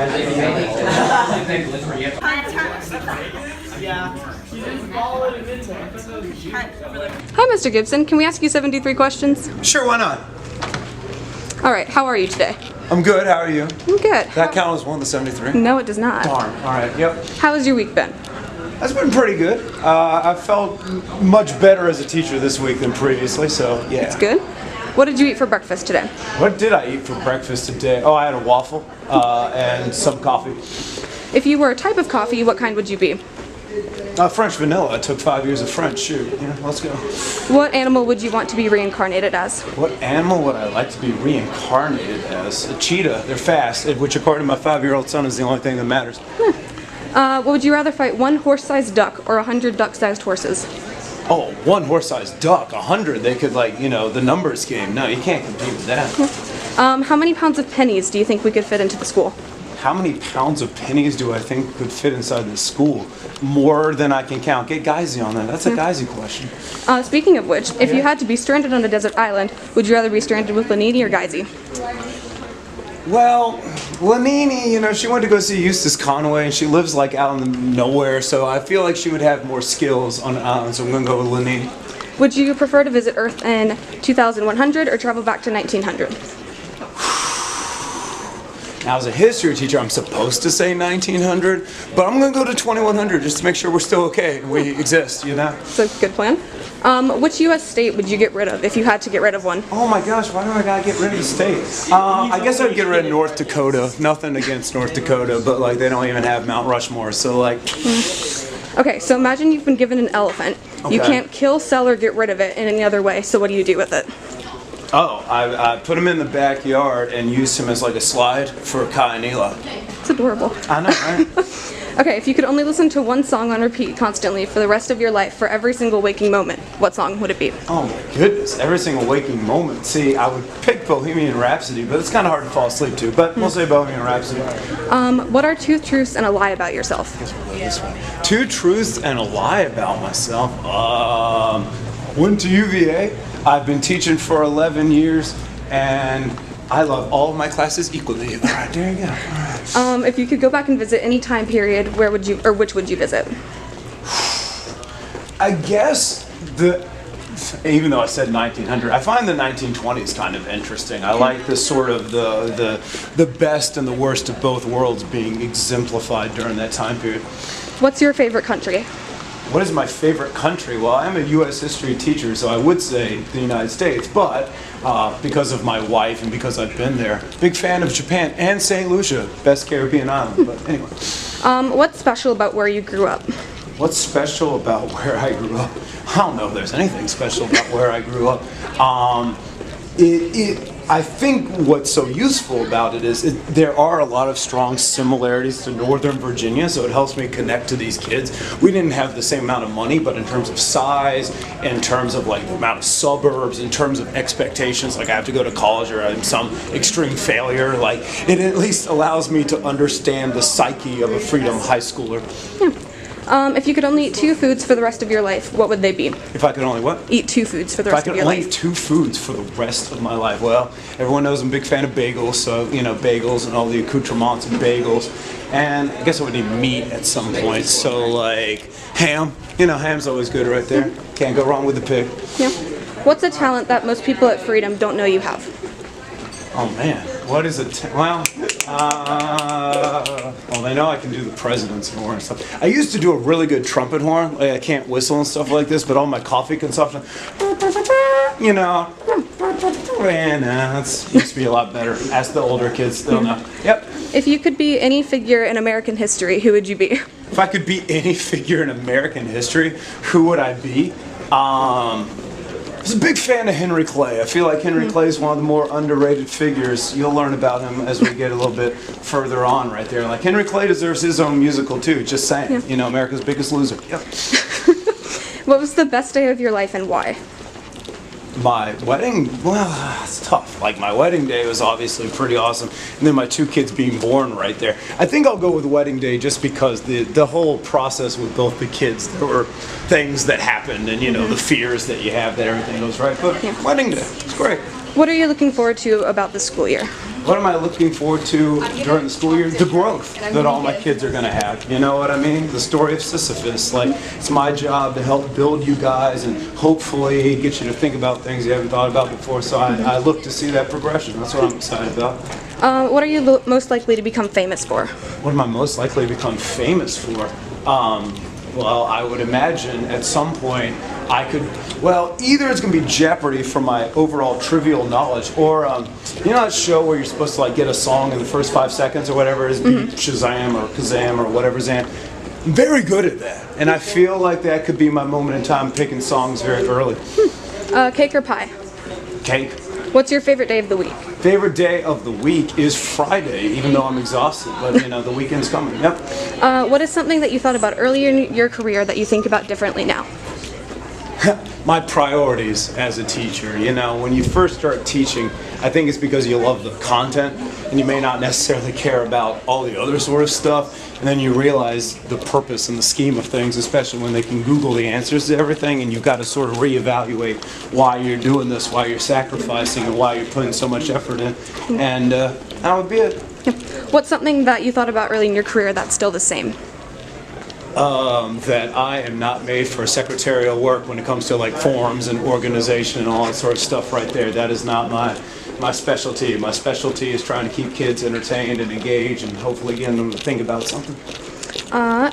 Hi, Mr. Gibson. Can we ask you 73 questions? Sure, why not? All right, how are you today? I'm good, how are you? I'm good. That count as one of the 73? No, it does not. Darn, alright, yep. How has your week been? That's been pretty good. I felt much better as a teacher this week than previously, so yeah. That's good. What did you eat for breakfast today? What did I eat for breakfast today? Oh, I had a waffle and some coffee. If you were a type of coffee, what kind would you be? French vanilla. I took 5 years of French. Shoot, yeah, let's go. What animal would you want to be reincarnated as? What animal would I like to be reincarnated as? A cheetah. They're fast, which according to my 5-year-old son is the only thing that matters. What would you rather fight, one horse-sized duck or 100 duck-sized horses? Oh, one horse-sized duck, 100. They could, like, you know, the numbers game. No, you can't compete with that. How many pounds of pennies do you think we could fit into the school? How many pounds of pennies do I think could fit inside the school? More than I can count. Get Geisy on that. That's a Geisy question. Speaking of which, if you had to be stranded on a desert island, would you rather be stranded with Lanini or Geisy? Well, Lanini, you know, she went to go see Eustace Conway, and she lives like out in the nowhere, so I feel like she would have more skills on an island, so I'm going to go with Lanini. Would you prefer to visit Earth in 2100 or travel back to 1900? Now, as a history teacher, I'm supposed to say 1900, but I'm going to go to 2100 just to make sure we're still okay and we exist, you know? That's a good plan. Which U.S. state would you get rid of if you had to get rid of one? Oh my gosh, why do I gotta get rid of the state? I guess I'd get rid of North Dakota. Nothing against North Dakota, but like they don't even have Mount Rushmore, so like... Okay, so imagine you've been given an elephant. Okay. You can't kill, sell, or get rid of it in any other way, so what do you do with it? Oh, I put him in the backyard and used him as like a slide for Kai and Eli. It's adorable. I know, right? Okay, if you could only listen to one song on repeat constantly for the rest of your life for every single waking moment, what song would it be? Oh my goodness, every single waking moment. See, I would pick Bohemian Rhapsody, but it's kind of hard to fall asleep to, but we'll say Bohemian Rhapsody. What are 2 truths and a lie about yourself? 2 truths and a lie about myself. Went to UVA. I've been teaching for 11 years, and I love all of my classes equally. All right, there you go. All right. If you could go back and visit any time period, where would you, or which would you visit? I guess even though I said 1900, I find the 1920s kind of interesting. I like the sort of the best and the worst of both worlds being exemplified during that time period. What's your favorite country? What is my favorite country? Well, I'm a U.S. history teacher, so I would say the United States, but because of my wife and because I've been there, big fan of Japan and St. Lucia, best Caribbean island, but anyway. What's special about where you grew up? What's special about where I grew up? I don't know if there's anything special about where I grew up. I think what's so useful about it is there are a lot of strong similarities to Northern Virginia, so it helps me connect to these kids. We didn't have the same amount of money, but in terms of size, in terms of like the amount of suburbs, in terms of expectations, like I have to go to college or I'm some extreme failure, like it at least allows me to understand the psyche of a Freedom high schooler. Yeah. If you could only eat 2 foods for the rest of your life, what would they be? If I could only what? Eat 2 foods for the rest of your life. If I could only eat 2 foods for the rest of my life, well, everyone knows I'm a big fan of bagels, so, you know, bagels and all the accoutrements of bagels. And I guess I would need meat at some point, so like ham. You know, ham's always good right there. Can't go wrong with the pig. Yeah. What's a talent that most people at Freedom don't know you have? Oh man, what is it? Well, they know I can do the president's horn and stuff. I used to do a really good trumpet horn. Like I can't whistle and stuff like this, but all my coffee consumption, you know, and it used to be a lot better. Ask the older kids, they'll know. Yep. If you could be any figure in American history, who would you be? If I could be any figure in American history, who would I be? I was a big fan of Henry Clay. I feel like Henry Clay is one of the more underrated figures. You'll learn about him as we get a little bit further on right there. Like Henry Clay deserves his own musical too, just saying. Yeah. You know, America's Biggest Loser. Yep. What was the best day of your life and why? My wedding, well, it's tough. Like my wedding day was obviously pretty awesome, and then my 2 kids being born right there. I think I'll go with wedding day just because the whole process with both the kids, there were things that happened, and you know the fears that you have that everything goes right. But wedding day, it's great. What are you looking forward to about this school year? What am I looking forward to during the school year? The growth that all my kids are going to have. You know what I mean? The story of Sisyphus. Like, it's my job to help build you guys and hopefully get you to think about things you haven't thought about before. So I look to see that progression. That's what I'm excited about. What are you most likely to become famous for? What am I most likely to become famous for? Well, I would imagine at some point I could, well, either it's going to be Jeopardy for my overall trivial knowledge, or, you know that show where you're supposed to like get a song in the first 5 seconds or whatever it is, Shazam or Kazam or whatever Zam. I'm very good at that, and I feel like that could be my moment in time picking songs very early. Cake or pie? Cake. What's your favorite day of the week? Favorite day of the week is Friday, even though I'm exhausted, but you know, the weekend's coming. Yep. What is something that you thought about earlier in your career that you think about differently now? My priorities as a teacher. You know, when you first start teaching, I think it's because you love the content and you may not necessarily care about all the other sort of stuff. And then you realize the purpose and the scheme of things, especially when they can Google the answers to everything, and you've got to sort of reevaluate why you're doing this, why you're sacrificing, and why you're putting so much effort in. And that would be it. What's something that you thought about early in your career that's still the same? That I am not made for secretarial work when it comes to like forms and organization and all that sort of stuff right there. That is not my specialty. My specialty is trying to keep kids entertained and engaged and hopefully getting them to think about something.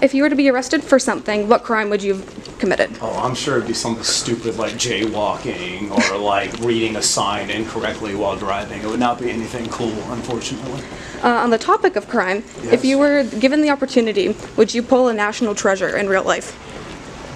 If you were to be arrested for something, what crime would you have committed? Oh, I'm sure it'd be something stupid like jaywalking or like reading a sign incorrectly while driving. It would not be anything cool, unfortunately. On the topic of crime, if you were given the opportunity, would you pull a national treasure in real life?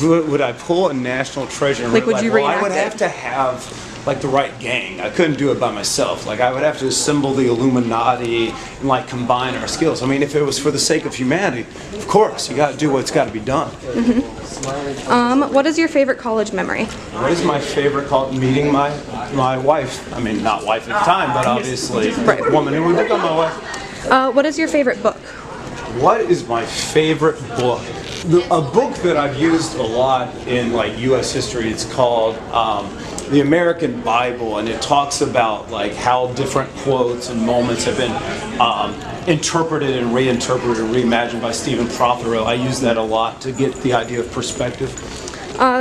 Would I pull a national treasure in Like, real would you life? Well, I reenact would it? have to have like the right gang. I couldn't do it by myself. Like, I would have to assemble the Illuminati and like combine our skills. I mean, if it was for the sake of humanity, of course, you got to do what's got to be done. What is your favorite college memory? What is my favorite call? Meeting my wife. I mean, not wife at the time, but obviously the woman who would become my wife. What is your favorite book? What is my favorite book? A book that I've used a lot in like U.S. history. It's called The American Bible, and it talks about like how different quotes and moments have been interpreted and reinterpreted and reimagined by Stephen Prothero. I use that a lot to get the idea of perspective.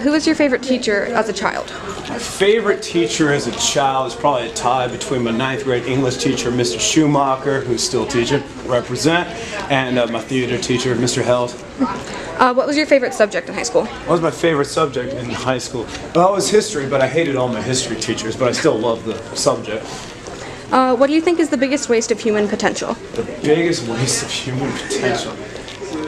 Who was your favorite teacher as a child? My favorite teacher as a child is probably a tie between my 9th grade English teacher, Mr. Schumacher, who's still teaching, represent, and my theater teacher, Mr. Held. What was your favorite subject in high school? What was my favorite subject in high school? Well, it was history, but I hated all my history teachers, but I still loved the subject. What do you think is the biggest waste of human potential? The biggest waste of human potential.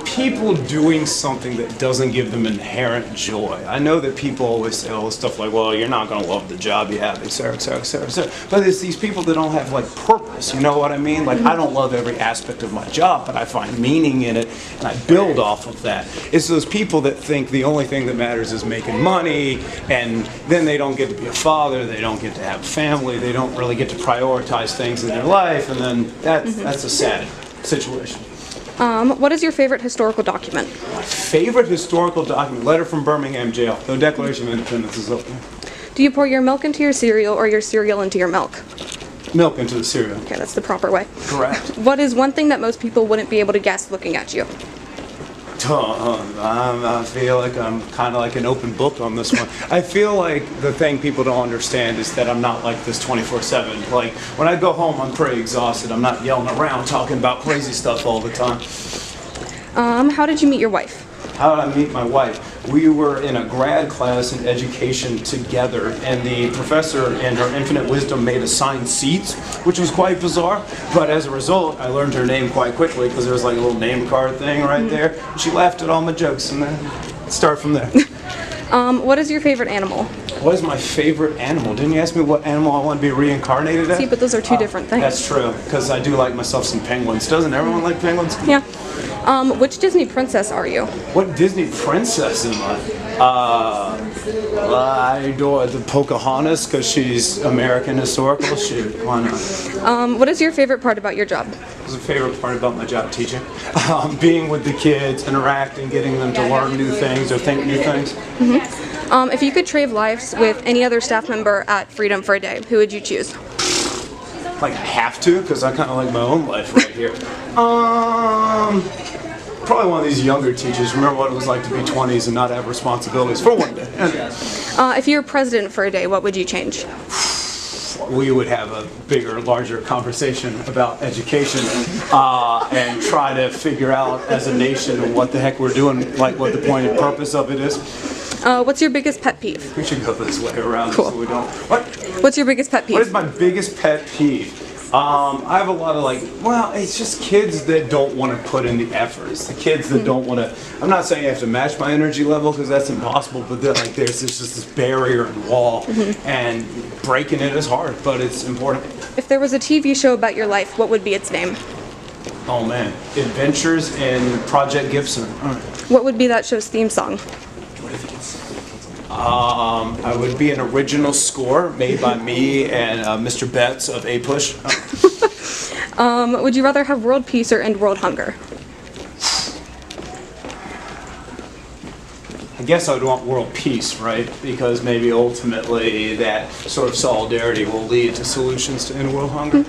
People doing something that doesn't give them inherent joy. I know that people always say all this stuff like, well, you're not going to love the job you have, et cetera, et cetera, et cetera, et cetera. But it's these people that don't have like purpose, you know what I mean? Like, I don't love every aspect of my job, but I find meaning in it and I build off of that. It's those people that think the only thing that matters is making money, and then they don't get to be a father, they don't get to have a family, they don't really get to prioritize things in their life, and then that's a sad situation. What is your favorite historical document? My favorite historical document, letter from Birmingham jail. The Declaration of Independence is up there. Do you pour your milk into your cereal or your cereal into your milk? Milk into the cereal. Okay, that's the proper way. Correct. What is one thing that most people wouldn't be able to guess looking at you? I feel like I'm kind of like an open book on this one. I feel like the thing people don't understand is that I'm not like this 24/7. Like, when I go home, I'm pretty exhausted. I'm not yelling around talking about crazy stuff all the time. How did you meet your wife? How did I meet my wife? We were in a grad class in education together, and the professor, in her infinite wisdom, made assigned seats, which was quite bizarre. But as a result, I learned her name quite quickly because there was like a little name card thing right there. She laughed at all my jokes, and then start from there. What is your favorite animal? What is my favorite animal? Didn't you ask me what animal I want to be reincarnated as? See, but those are two different things. That's true, because I do like myself some penguins. Doesn't everyone like penguins? Yeah. Which Disney princess are you? What Disney princess am I? I adore the Pocahontas because she's American historical. Shoot, why not? What is your favorite part about your job? What's the favorite part about my job? Teaching. Being with the kids, interacting, getting them to learn new things or think new things. If you could trade lives with any other staff member at Freedom for a day, who would you choose? Like I have to, because I kind of like my own life right here. Probably one of these younger teachers. Remember what it was like to be 20s and not have responsibilities for one day. If you were president for a day, what would you change? We would have a bigger, larger conversation about education and try to figure out as a nation what the heck we're doing, like what the point and purpose of it is. What's your biggest pet peeve? We should go this way around Cool. so we don't. What? What's your biggest pet peeve? What is my biggest pet peeve? I have a lot of it's just kids that don't want to put in the effort. It's the kids that don't want to. I'm not saying I have to match my energy level because that's impossible, but there's just this barrier and wall, and breaking it is hard, but it's important. If there was a TV show about your life, what would be its name? Oh man, Adventures in Project Gibson. What would be that show's theme song? I would be an original score made by me and Mr. Betts of A Push. Would you rather have world peace or end world hunger? I guess I would want world peace, right? Because maybe ultimately that sort of solidarity will lead to solutions to end world hunger.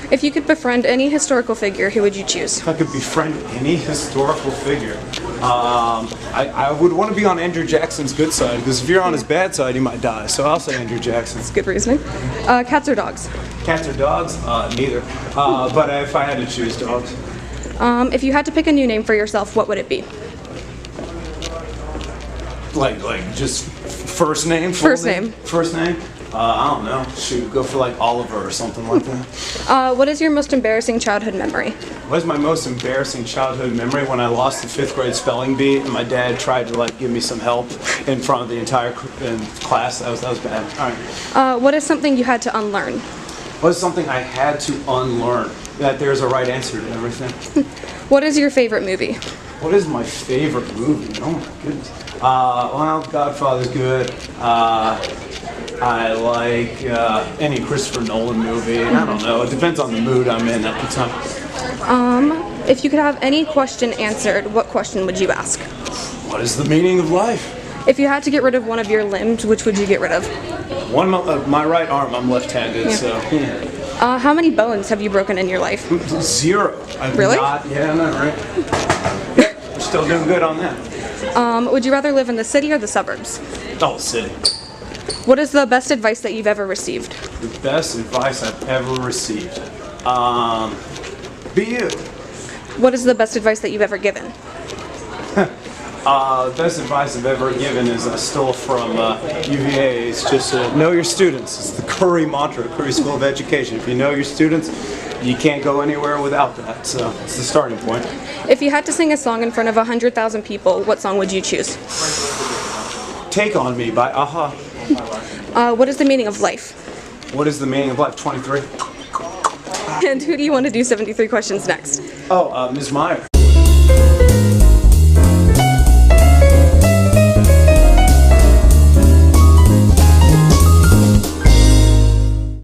If you could befriend any historical figure, who would you choose? If I could befriend any historical figure, I would want to be on Andrew Jackson's good side, because if you're on his bad side, you might die. So I'll say Andrew Jackson. That's good reasoning. Cats or dogs? Cats or dogs? Neither. But if I had to choose, dogs. If you had to pick a new name for yourself, what would it be? Like just first name? First name. First name? I don't know. Shoot, go for like Oliver or something like that. What is your most embarrassing childhood memory? What is my most embarrassing childhood memory? When I lost the 5th grade spelling bee and my dad tried to give me some help in front of the entire class. That was bad. All right. What is something you had to unlearn? What is something I had to unlearn? That there's a right answer to everything. What is your favorite movie? What is my favorite movie? Oh my goodness. Well, Godfather's good. I like any Christopher Nolan movie. I don't know. It depends on the mood I'm in at the time. If you could have any question answered, what question would you ask? What is the meaning of life? If you had to get rid of one of your limbs, which would you get rid of? My right arm. I'm left-handed, so. Yeah. How many bones have you broken in your life? 0. Really? Not right. We're still doing good on that. Would you rather live in the city or the suburbs? Oh, city. What is the best advice that you've ever received? The best advice I've ever received. Be you. What is the best advice that you've ever given? The best advice I've ever given is I stole from UVA. It's just know your students. It's the Curry mantra, Curry School of Education. If you know your students, you can't go anywhere without that. So it's the starting point. If you had to sing a song in front of 100,000 people, what song would you choose? Take On Me by Aha. What is the meaning of life? What is the meaning of life? 23. And who do you want to do 73 questions next? Oh, Ms. Meyer.